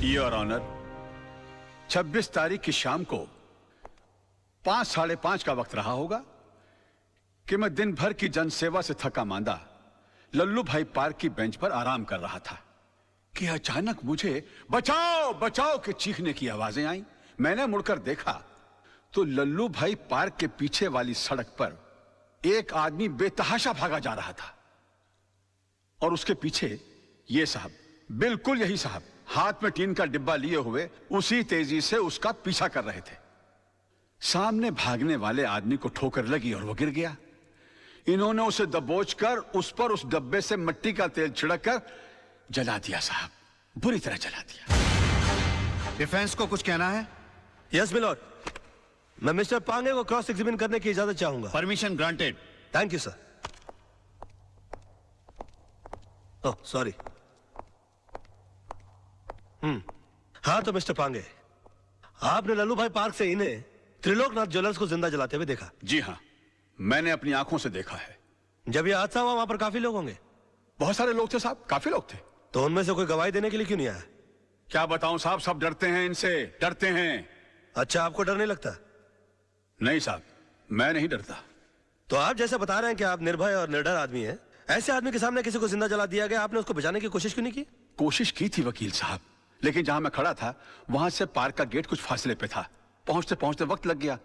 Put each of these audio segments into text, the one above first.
Your honour, 26 तारीख की शाम को 5, साढ़े 5 का वक्त रहा होगा कि मैं दिन भर की जनसेवा से थका मांदा लल्लू भाई पार्क की बेंच पर आराम कर रहा था कि अचानक मुझे बचाओ बचाओ के चीखने की आवाजें आई। मैंने मुड़कर देखा तो लल्लू भाई पार्क के पीछे वाली सड़क पर एक आदमी बेतहाशा भागा जा रहा था और उसके पीछे ये साहब, बिल्कुल यही साहब, हाथ में टीन का डिब्बा लिए हुए उसी तेजी से उसका पीछा कर रहे थे। सामने भागने वाले आदमी को ठोकर लगी और वो गिर गया। इन्होंने उसे दबोचकर उस पर उस डब्बे से मिट्टी का तेल छिड़ककर जला दिया साहब, बुरी तरह जला दिया। डिफेंस को कुछ कहना है? यस मिलॉर्ड, मैं मिस्टर पांगे को क्रॉस एग्जामिन करने की इजाजत चाहूंगा। Permission granted. Thank you sir. Oh sorry. हाँ तो मिस्टर पांगे, आपने लल्लू भाई पार्क से इन्हें त्रिलोकनाथ ज्वेलर्स को जिंदा जलाते हुए देखा? जी हाँ, मैंने अपनी आंखों से देखा है। जब यह हादसा हुआ वहां पर काफी लोग होंगे? बहुत सारे लोग थे साहब, काफी लोग थे। तो उनमें से कोई गवाही देने के लिए क्यों नहीं आया? क्या बताऊं साहब, सब डरते हैं इनसे, डरते हैं। अच्छा, आपको डर नहीं लगता? नहीं साहब, मैं नहीं डरता। तो आप जैसे बता रहे हैं कि आप निर्भय और निडर आदमी हैं, ऐसे आदमी के सामने किसी को जिंदा जला दिया गया, आपने उसको बचाने की कोशिश क्यों नहीं की? कोशिश की थी वकील साहब, लेकिन जहां मैं खड़ा था वहां से पार्क का गेट कुछ फासले पे था। पहुंचते पहुंचते वक्त लग गया,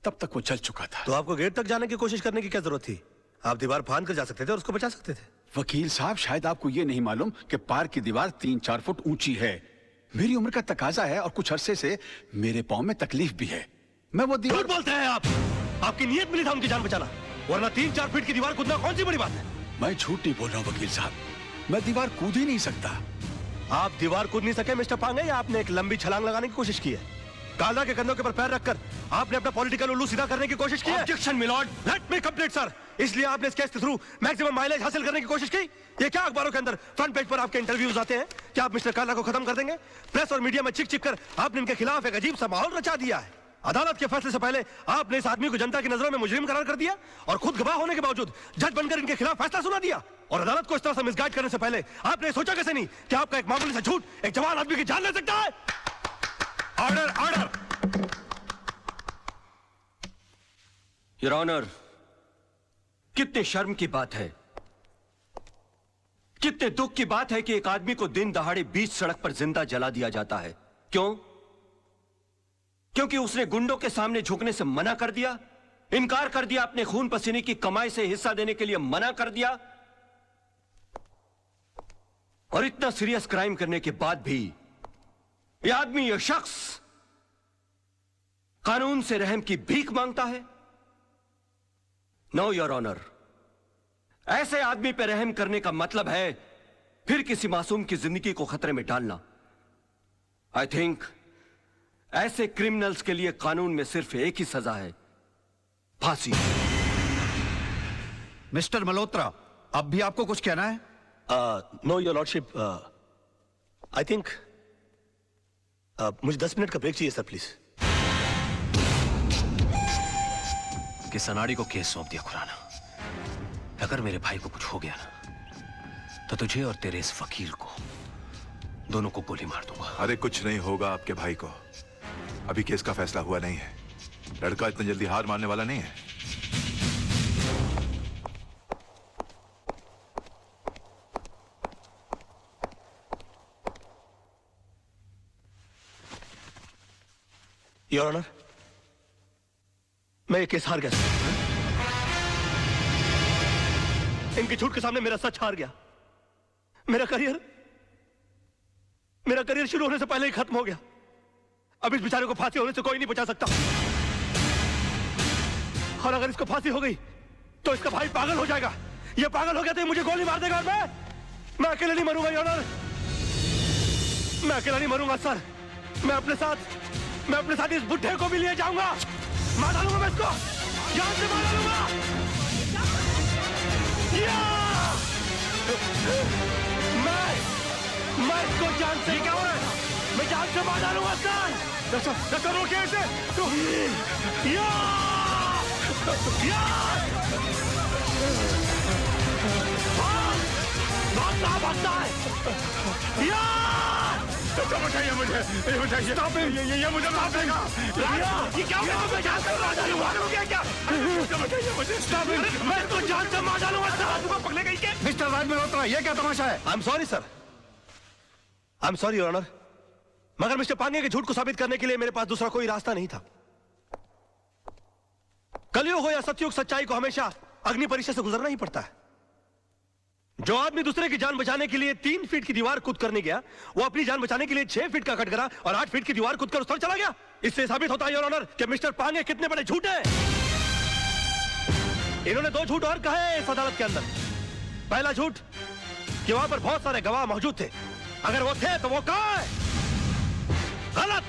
तब तक वो चल चुका था। तो आपको गेट तक जाने की कोशिश करने की क्या जरूरत थी? आप दीवार फांद कर जा सकते थे और उसको बचा सकते थे। वकील साहब, शायद आपको ये नहीं मालूम कि पार्क की दीवार 3-4 फुट ऊंची है। मेरी उम्र का तकाजा है और कुछ अरसे से मेरे पांव में तकलीफ भी है। मैं वो दीवार... झूठ बोलते हैं आप। आपकी नीयत मिली था उनकी जान बचाना, वरना 3-4 फीट की दीवार कूदना कौन सी बड़ी बात है? मैं झूठ नहीं बोल रहा हूं वकील साहब, मैं दीवार कूद ही नहीं सकता। आप दीवार कूद नहीं सके मिस्टर पांगे, या आपने एक लंबी छलांग लगाने की कोशिश की है? काला के कंधों के ऊपर पैर रखकर आपने अपना पॉलिटिकल उल्लू सीधा करने की कोशिश की है? Objection milord. Let me complete sir. इसलिए आपने इस केस के थ्रू मैक्सिमम माइलेज हासिल करने की कोशिश की? ये क्या अखबारों के अंदर फ्रंट पेज पर आपके इंटरव्यूज आते हैं? क्या आप मिस्टर काला को खत्म कर देंगे? प्रेस और मीडिया में चिक चिक कर आपने इनके खिलाफ एक अजीब सा माहौल रचा दिया है। अदालत के फैसले से पहले आपने इस आदमी को जनता की नजरों में मुजरिम करार कर दिया और खुद गवाह होने के बावजूद जज बनकर इनके खिलाफ फैसला सुना दिया। और अदालत को इस तरह से मिसगाइड करने से पहले आपने सोचा कैसे नहीं कि आपका एक मामूली सा झूठ एक जवान आदमी की जान ले सकता है? Order, order. योर ऑनर, कितने शर्म की बात है, कितने दुख की बात है कि एक आदमी को दिन दहाड़े बीच सड़क पर जिंदा जला दिया जाता है। क्यों? क्योंकि उसने गुंडों के सामने झुकने से मना कर दिया, इनकार कर दिया, अपने खून पसीने की कमाई से हिस्सा देने के लिए मना कर दिया। और इतना सीरियस क्राइम करने के बाद भी यह आदमी, यह शख्स कानून से रहम की भीख मांगता है। नो योर ऑनर, ऐसे आदमी पर रहम करने का मतलब है फिर किसी मासूम की जिंदगी को खतरे में डालना। आई थिंक ऐसे क्रिमिनल्स के लिए कानून में सिर्फ एक ही सजा है, फांसी। मिस्टर मल्होत्रा, अब भी आपको कुछ कहना है? Know your lordship, I think मुझे 10 मिनट का ब्रेक चाहिए सर, प्लीज। किस अनाड़ी को केस सौंप दिया खुराना। अगर मेरे भाई को कुछ हो गया ना तो तुझे और तेरे इस वकील को दोनों को गोली मार दूंगा। अरे कुछ नहीं होगा आपके भाई को, अभी केस का फैसला हुआ नहीं है। लड़का इतनी जल्दी हार मानने वाला नहीं है। योर ऑनर, मैं ये केस हार गया। इनके झूठ के सामने मेरा सच हार गया। मेरा करियर शुरू होने से पहले ही खत्म हो गया। अब इस बेचारे को फांसी होने से कोई नहीं बचा सकता। और अगर इसको फांसी हो गई तो इसका भाई पागल हो जाएगा। ये पागल हो गया तो ये मुझे गोली मार देगा और मैं अकेले नहीं मरूंगा योर ऑनर। मैं अकेला नहीं मरूंगा सर। मैं अपने साथ इस बुढ़े को भी लिए जाऊंगा। मार डालूंगा मैं इसको, जान से मार डालूंगा। मैं इसको जान से, क्या हुआ? मैं जान से मार डालूंगा सर। रोकिए इसे। भागता है। बचाइए मुझे, ये बचाइए, ये मुझे मार देगा। ये क्या हुआ? मैं जान से मार डालूंगा। क्या? बचाइए मुझे। मैं तो जान से मार डालूंगा। पकड़े गई के? मिस्टर राज मल्होत्रा, ये क्या तमाशा है? I am sorry sir, I am sorry your honour, मगर मिस्टर पांगे के झूठ को साबित करने के लिए मेरे पास दूसरा कोई रास्ता नहीं था। कलयुग हो या सतयुग, सच्चाई को हमेशा अग्नि परीक्षा से गुजरना ही पड़ता है। जो आदमी दूसरे की जान बचाने के लिए 3 फीट की दीवार कूद करने गया, वो अपनी जान बचाने के लिए 6 फीट का कटघरा और 8 फीट की दीवार कूद कर उस तरफ चला गया। इससे साबित होता है योर ऑनर कि मिस्टर पांगे कितने बड़े झूठ हैं। इन्होंने 2 झूठ और कहे इस अदालत के अंदर। पहला झूठ कि वहां पर बहुत सारे गवाह मौजूद थे, अगर वो थे तो वो कहां है? गलत,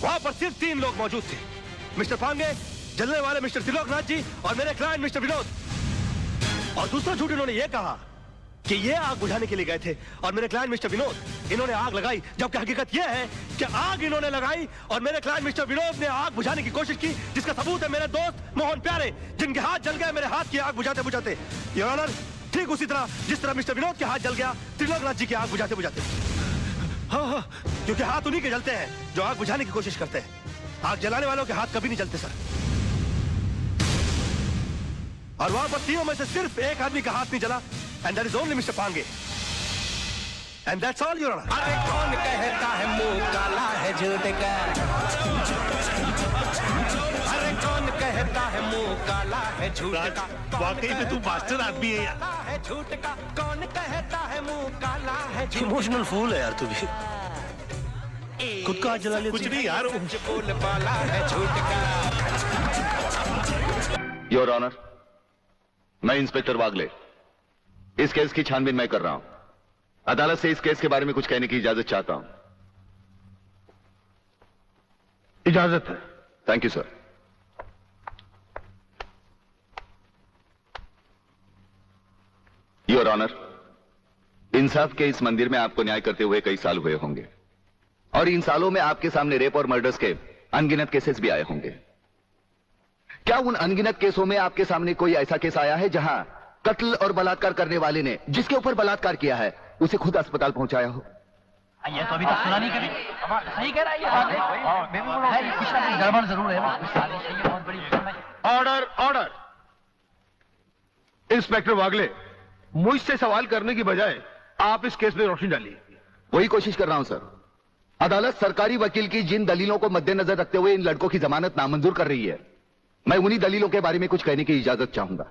वहां पर सिर्फ 3 लोग मौजूद थे, मिस्टर पांगे, जलने वाले मिस्टर त्रिलोकनाथ जी और मेरे क्लाइंट मिस्टर विनोद। और दूसरा झूठ इन्होंने यह कहा कि ये आग बुझाने के लिए गए थे और मेरे क्लाइंट मिस्टर विनोद, इन्होंने आग लगाई, जबकि हकीकत यह है कि आग इन्होंने लगाई और मेरे क्लाइंट मिस्टर विनोद ने आग बुझाने की कोशिश की, जिसका सबूत है मेरे दोस्त मोहन प्यारे, जिनके हाथ जल गए मेरे हाथ की आग बुझाते बुझाते। योर ऑनर, ठीक उसी तरह जिस तरह मिस्टर विनोद के हाथ जल गया त्रिलोकनाथ जी की आग बुझाते बुझाते। हाँ, क्योंकि हाथ उन्हीं के जलते हैं जो आग बुझाने की कोशिश करते हैं। आग जलाने वालों के हाथ कभी नहीं जलते सर। और वहां पर 3 में से सिर्फ एक आदमी का हाथ नहीं जला, and that is only mister Pange, and that's all your honour. अरे कौन कहता है मुंह काला है झूठ का? अरे कौन कहता है मुंह काला है झूठ का? वाकई में तू मास्टर आदमी है यार। है झूठ का, कौन कहता है मुंह काला है झूठ? इमोशनल फूल है यार तू भी। खुद का हाथ जला लिया। कुछ नहीं यार, बोल वाला है झूठ का। योर ऑनर, मैं इंस्पेक्टर वागले, इस केस की छानबीन मैं कर रहा हूं। अदालत से इस केस के बारे में कुछ कहने की इजाजत चाहता हूं। इजाजत है। Thank you sir. Your honour, इंसाफ के इस मंदिर में आपको न्याय करते हुए कई साल हुए होंगे और इन सालों में आपके सामने रेप और मर्डर्स के अनगिनत केसेस भी आए होंगे। क्या उन अनगिनत केसों में आपके सामने कोई ऐसा केस आया है जहां कत्ल और बलात्कार करने वाले ने जिसके ऊपर बलात्कार किया है उसे खुद अस्पताल पहुंचाया हो? ये तो अभी तक सुना नहीं कभी। सही कह रहा है ये कुछ ना कुछ गड़बड़ जरूर है। बहुत बड़ी ऑर्डर, ऑर्डर। इंस्पेक्टर वागले, मुझसे सवाल करने की बजाय आप इस केस में रोशनी डालिए। वही कोशिश कर रहा हूं सर। अदालत सरकारी वकील की जिन दलीलों को मद्देनजर रखते हुए इन लड़कों की जमानत नामंजूर कर रही है, मैं उन्हीं दलीलों के बारे में कुछ कहने की इजाजत चाहूंगा।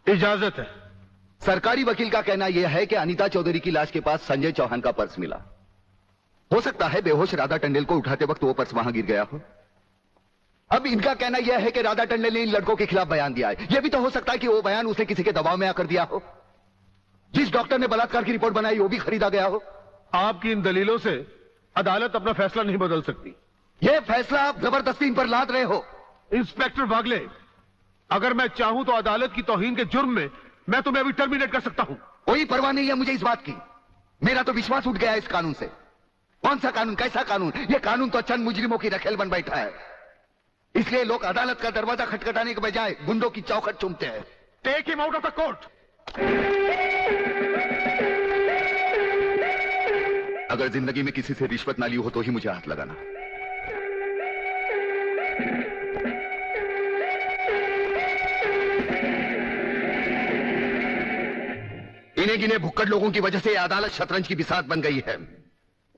इजाजत है। सरकारी वकील का कहना यह है कि अनीता चौधरी की लाश के पास संजय चौहान का पर्स मिला। हो सकता है बेहोश राधा टंडेल को उठाते वक्त वो पर्स वहां गिर गया हो। अब इनका कहना यह है कि राधा टंडेल ने इन लड़कों के खिलाफ बयान दिया है। यह भी तो हो सकता है कि वो बयान उसने किसी के दबाव में आकर दिया हो। जिस डॉक्टर ने बलात्कार की रिपोर्ट बनाई वो भी खरीदा गया हो। आपकी इन दलीलों से अदालत अपना फैसला नहीं बदल सकती। यह फैसला आप जबरदस्ती इन पर लाद रहे हो। इंस्पेक्टर वागले, अगर मैं चाहूं तो अदालत की तौहीन के जुर्म में मैं तुम्हें अभी टर्मिनेट कर सकता हूं। कोई परवाह नहीं है मुझे इस बात की। मेरा तो विश्वास उठ गया है इस कानून से। कौन सा कानून, कैसा कानून? यह कानून तो चंद मुजरिमों की रखेल बन बैठा है। इसलिए लोग अदालत का दरवाजा खटखटाने के बजाय गुंडों की चौखट चूमते हैं। Take him out of the court. अगर जिंदगी में किसी से रिश्वत ना ली हो तो ही मुझे हाथ लगाना। इन्हें गिने भुक्कड़ लोगों की वजह से अदालत शतरंज की बिसात बन गई है,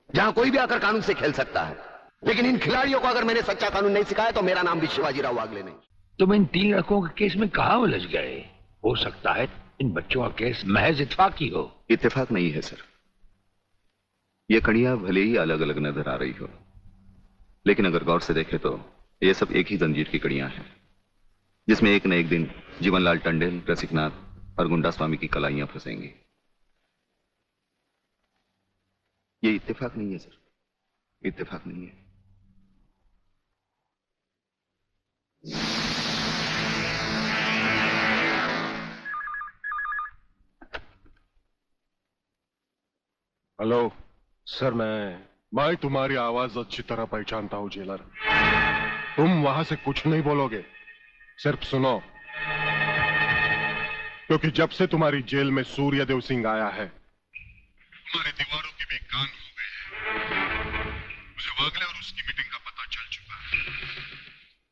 जहां कोई भी आकर कानून से खेल सकता है। लेकिन इन खिलाड़ियों को अगर मैंने सच्चा कानून नहीं सिखाया तो मेरा नाम भी शिवाजीराव वागले नहीं। तुम इन 3 लड़कों के केस में कहां उलझ गए? हो सकता है इन बच्चों का केस महज इत्तेफाक ही हो। इत्तेफाक नहीं है सर। ये कड़ियां भले ही अलग अलग नजर आ रही हो, लेकिन अगर गौर से देखें तो ये सब एक ही जंजीर की कड़ियां हैं, जिसमें एक न एक दिन जीवनलाल टंडेल, रसिकनाथ और गुंडा स्वामी की कलाइयां फंसेंगी। ये इत्तेफाक नहीं है सर, इत्तेफाक नहीं है। हेलो सर, मैं तुम्हारी आवाज अच्छी तरह पहचानता हूं जेलर। तुम वहां से कुछ नहीं बोलोगे, सिर्फ सुनो, क्योंकि जब से तुम्हारी जेल में सूर्यदेव सिंह आया है, तुम्हारी दीवारों की भी उसकी मीटिंग का पता चल चुका है।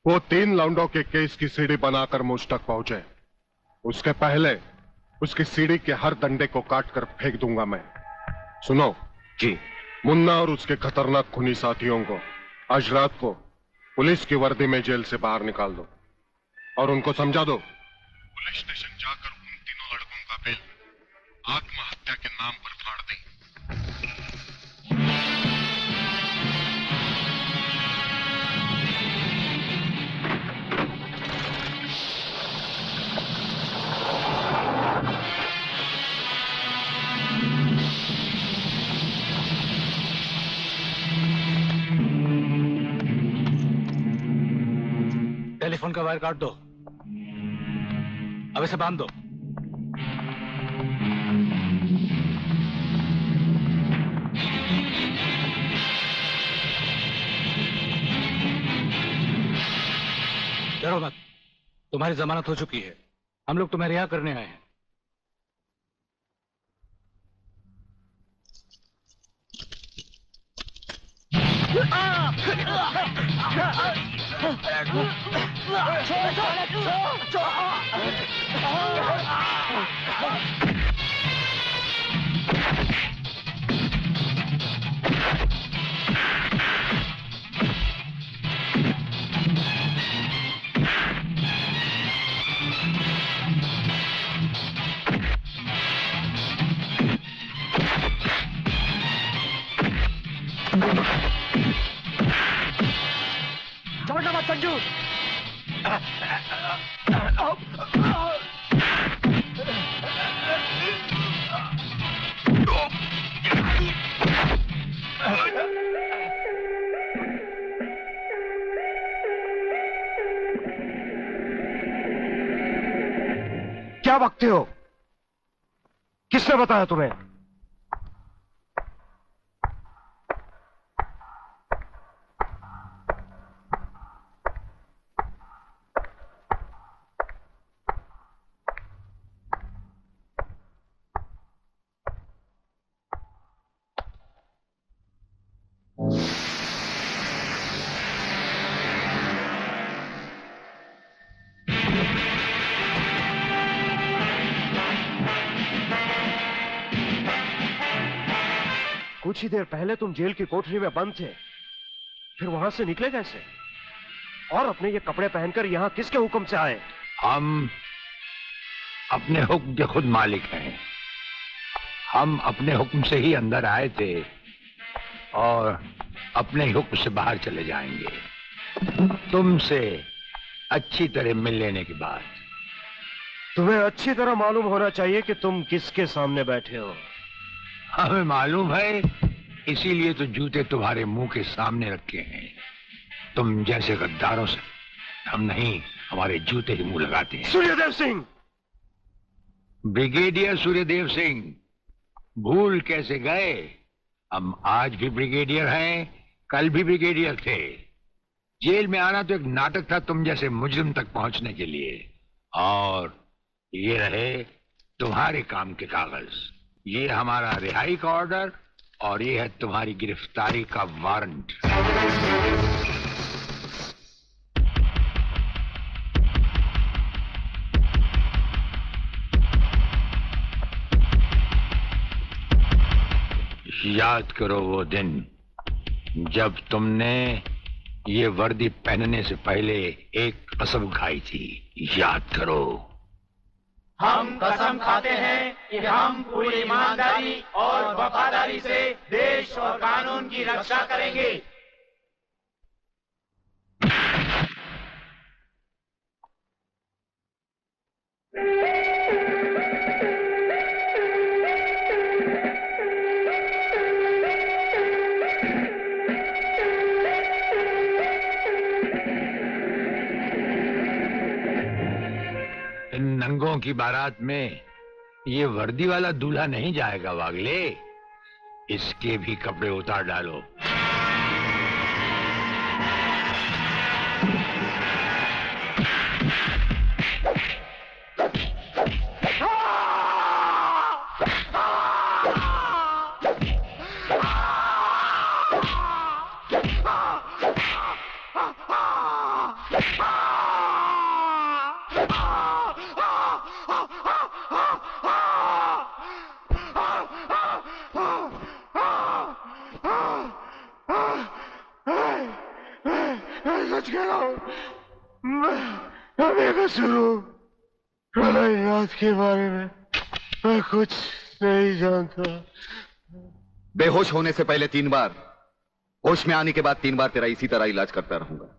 वो 3 लौंडों के केस की सीढ़ी बनाकर मुझ तक पहुंचे। उसके पहले उसकी सीढ़ी के हर डंडे को काटकर फेंक दूंगा मैं। सुनो जी। मुन्ना और उसके खतरनाक खूनी साथियों को आज रात को पुलिस की वर्दी में जेल से बाहर निकाल दो और उनको समझा दो पुलिस स्टेशन जाकर उन तीनों लड़कों का बिल आत्महत्या के नाम पर फाड़ दें। टेलीफोन का वायर काट दो, अब इसे बांध दो। डरो मत, तुम्हारी जमानत हो चुकी है। हम लोग तुम्हें रिहा करने आए हैं। छोड़ना मत संजू। क्या बकते हो? किसने बताया तुम्हें? कुछ ही देर पहले तुम जेल की कोठरी में बंद थे, फिर वहां से निकले कैसे? और अपने ये कपड़े पहनकर यहां किसके हुक्म से आए? हम अपने हुक्म के खुद मालिक हैं। हम अपने हुक्म से ही अंदर आए थे और अपने ही हुक्म से बाहर चले जाएंगे। तुमसे अच्छी तरह मिल लेने के बाद। तुम्हें अच्छी तरह मालूम होना चाहिए कि तुम किसके सामने बैठे हो। हमें मालूम है, इसीलिए तो जूते तुम्हारे मुंह के सामने रखे हैं। तुम जैसे गद्दारों से हम नहीं, हमारे जूते ही मुंह लगाते हैं। सूर्यदेव सिंह! ब्रिगेडियर सूर्यदेव सिंह, भूल कैसे गए? हम आज भी ब्रिगेडियर हैं, कल भी ब्रिगेडियर थे। जेल में आना तो एक नाटक था तुम जैसे मुजरिम तक पहुंचने के लिए। और ये रहे तुम्हारे काम के कागज। ये हमारा रिहाई का ऑर्डर और ये है तुम्हारी गिरफ्तारी का वारंट। याद करो वो दिन जब तुमने ये वर्दी पहनने से पहले एक कसम खाई थी। याद करो। हम कसम खाते हैं कि हम पूरी ईमानदारी और वफादारी से देश और कानून की रक्षा करेंगे। इन नंगों की बारात में ये वर्दी वाला दूल्हा नहीं जाएगा वागले। इसके भी कपड़े उतार डालो। सच कह रहा हूं, मैं बेकसूर हूं। रात के बारे में मैं कुछ नहीं जानता। बेहोश होने से पहले 3 बार, होश में आने के बाद 3 बार तेरा इसी तरह इलाज करता रहूंगा।